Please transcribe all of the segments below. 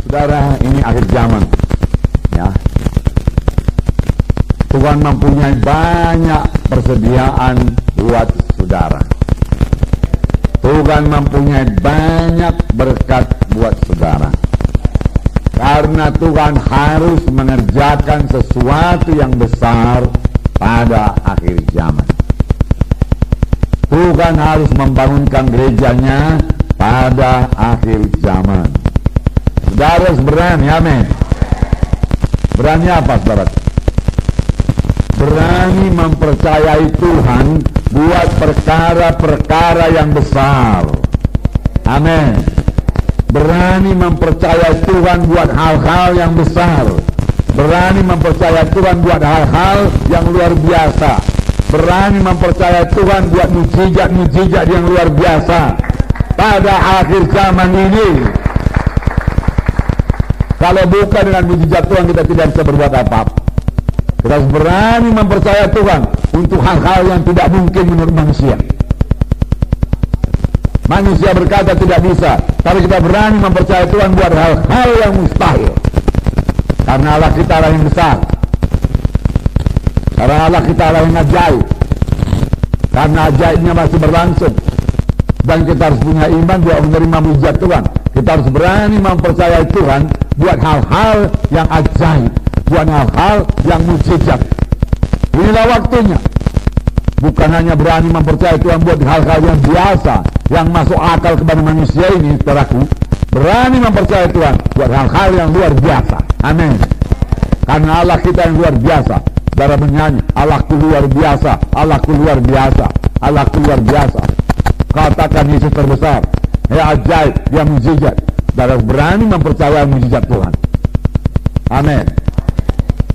Saudara, ini akhir zaman, ya. Tuhan mempunyai banyak persediaan buat saudara. Tuhan mempunyai banyak berkat buat saudara. Karena Tuhan harus mengerjakan sesuatu yang besar pada akhir zaman. Tuhan harus membangunkan gerejanya pada akhir zaman. Saudara harus berani, amin. Berani apa, saudara? Berani mempercayai Tuhan buat perkara-perkara yang besar. Amin. Berani mempercayai Tuhan buat hal-hal yang besar. Berani mempercayai Tuhan buat hal-hal yang luar biasa. Berani mempercayai Tuhan buat mujizat-mujizat yang luar biasa pada akhir zaman ini. Kalau bukan dengan mujizat Tuhan, kita tidak bisa berbuat apa-apa. Kita harus berani mempercayai Tuhan untuk hal-hal yang tidak mungkin menurut manusia. Manusia berkata tidak bisa, tapi kita berani mempercayai Tuhan buat hal-hal yang mustahil. Karena Allah kita Allah yang besar. Karena Allah kita Allah yang ajaib. Karena ajaibnya masih berlangsung. Dan kita harus punya iman buat menerima mujizat Tuhan. Kita harus berani mempercayai Tuhan buat hal-hal yang ajaib, buat hal-hal yang mujizat. Inilah waktunya. Bukan hanya berani mempercayai Tuhan buat hal-hal yang biasa, yang masuk akal kepada manusia ini, saudaraku. Berani mempercayai Tuhan buat hal-hal yang luar biasa. Amin. Karena Allah kita yang luar biasa. Saudara menyanyi, Allahku luar biasa, Allahku luar biasa, Allahku luar biasa. Katakan Yesus terbesar, ya ajaib, dia mujizat. Saudara berani mempercayai mujizat Tuhan. Amin.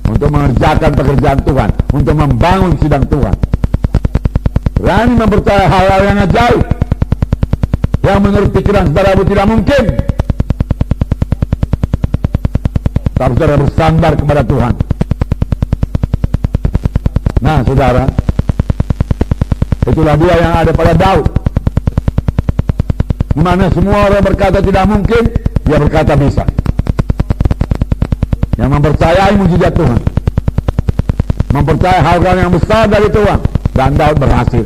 Untuk mengerjakan pekerjaan Tuhan, untuk membangun sidang Tuhan. Berani mempercayai hal-hal yang ajaib, yang menurut pikiran saudara tidak mungkin. Tapi saudara bersandar kepada Tuhan. Nah, saudara, itulah dia yang ada pada Daud. Di mana semua orang berkata tidak mungkin, dia berkata bisa. Yang mempercayai mujizat Tuhan, mempercayai hal-hal yang besar dari Tuhan, dan Daud berhasil.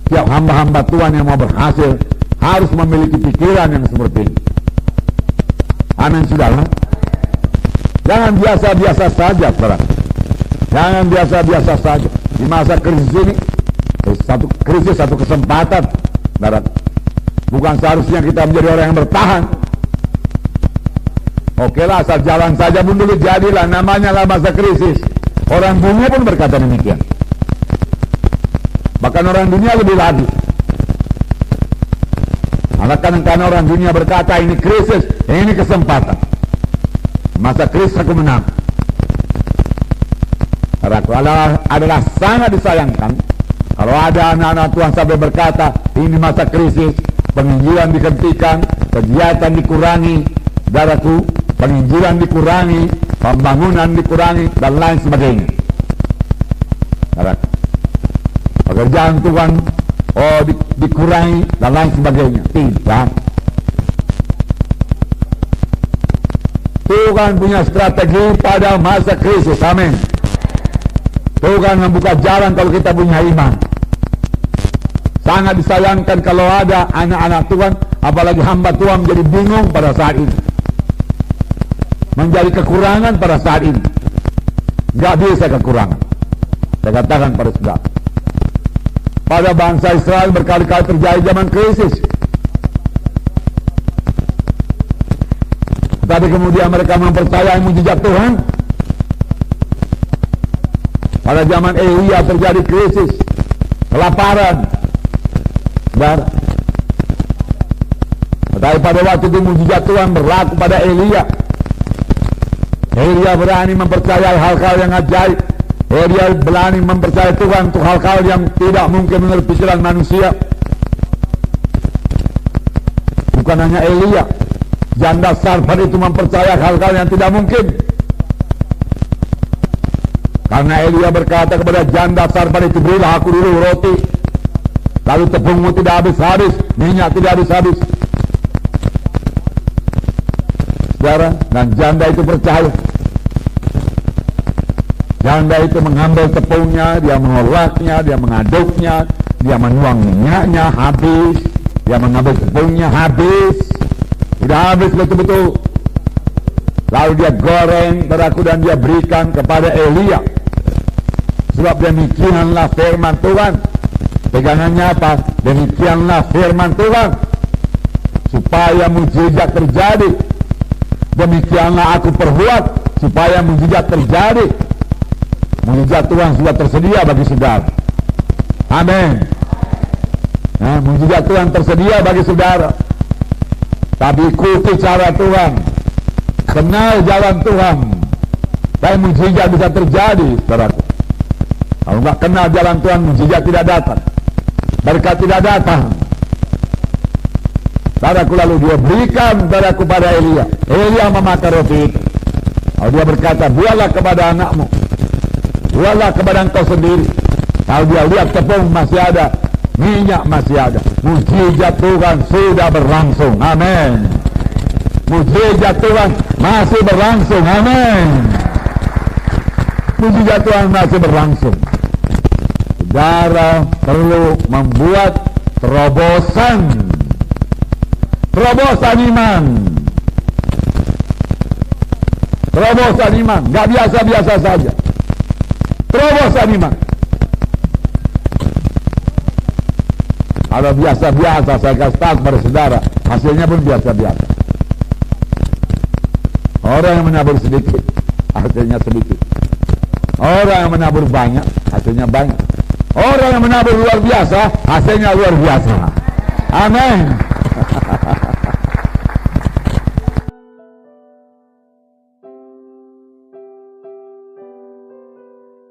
Tiap hamba-hamba Tuhan yang mau berhasil harus memiliki pikiran yang seperti ini. Amin, saudara. Jangan biasa-biasa saja, saudara. Jangan biasa-biasa saja. Di masa krisis ini, satu kesempatan, saudara. Bukan seharusnya kita menjadi orang yang bertahan. Oke lah, asal jalan saja pun dulu jadilah, namanya lah masa krisis. Orang dunia pun berkata demikian. Bahkan orang dunia lebih lagi. Karena orang dunia berkata ini krisis, ini kesempatan. Masa krisis aku menang. Adalah sangat disayangkan kalau ada anak-anak Tuhan sampai berkata ini masa krisis, penginjilan dihentikan, kegiatan dikurangi, saudaraku, penginjilan dikurangi, pembangunan dikurangi, dan lain sebagainya. Saudaraku, pekerjaan Tuhan dikurangi dan lain sebagainya. Tidak. Tuhan punya strategi pada masa krisis. Amin. Tuhan membuka jalan kalau kita punya iman. Sangat disayangkan kalau ada anak-anak Tuhan, apalagi hamba Tuhan, menjadi bingung pada saat ini, menjadi kekurangan pada saat ini. Gak bisa kekurangan. Saya katakan pada saudara, pada bangsa Israel berkali-kali terjadi zaman krisis, tapi kemudian mereka mempercayai mujizat Tuhan. Pada zaman Elia terjadi krisis, kelaparan, saudara. Tetapi pada waktu itu mujizat Tuhan berlaku pada Elia. Elia berani mempercayai hal-hal yang ajaib. Elia berani mempercayai Tuhan untuk hal-hal yang tidak mungkin menurut pikiran manusia. Bukan hanya Elia, janda Sarfat itu mempercayai hal-hal yang tidak mungkin. Karena Elia berkata kepada janda Sarfat itu, berilah aku dulu roti, lalu tepungmu tidak habis-habis, minyak tidak habis-habis. saudara, dan janda itu percaya. Janda itu mengambil tepungnya, dia mengolahnya, dia mengaduknya, dia menuang minyaknya habis, dia mengambil tepungnya habis, sudah habis betul-betul. Lalu dia goreng, saudaraku, dan dia berikan kepada Elia. Sebab demikianlah firman Tuhan. Pegangannya apa? Demikianlah firman Tuhan, supaya mujizat terjadi. Demikianlah aku perbuat supaya mujizat terjadi. Mujizat Tuhan sudah tersedia bagi saudara. Amin. Nah, mujizat Tuhan tersedia bagi saudara. Tapi ikuti cara Tuhan, kenal jalan Tuhan, dan mujizat bisa terjadi, saudaraku. Kalau enggak kenal jalan Tuhan, mujizat tidak datang, berkat tidak datang. Saudaraku, lalu dia berikan, saudaraku, pada Elia. Elia memakan roti itu. Lalu dia berkata, buatlah kepada anakmu, buatlah kepada engkau sendiri. Kalau dia lihat tepung masih ada, minyak masih ada, mujizat Tuhan sudah berlangsung. Amin. Mujizat Tuhan masih berlangsung. Amin. Mujizat Tuhan masih berlangsung. Saudara perlu membuat terobosan iman. Terobosan iman, gak biasa-biasa saja. Terobosan iman. Kalau biasa-biasa, saya kasih tahu kepada saudara, hasilnya pun biasa-biasa. Orang yang menabur sedikit, hasilnya sedikit. Orang yang menabur banyak, hasilnya banyak. Orang yang menabur luar biasa, hasilnya luar biasa. Amin.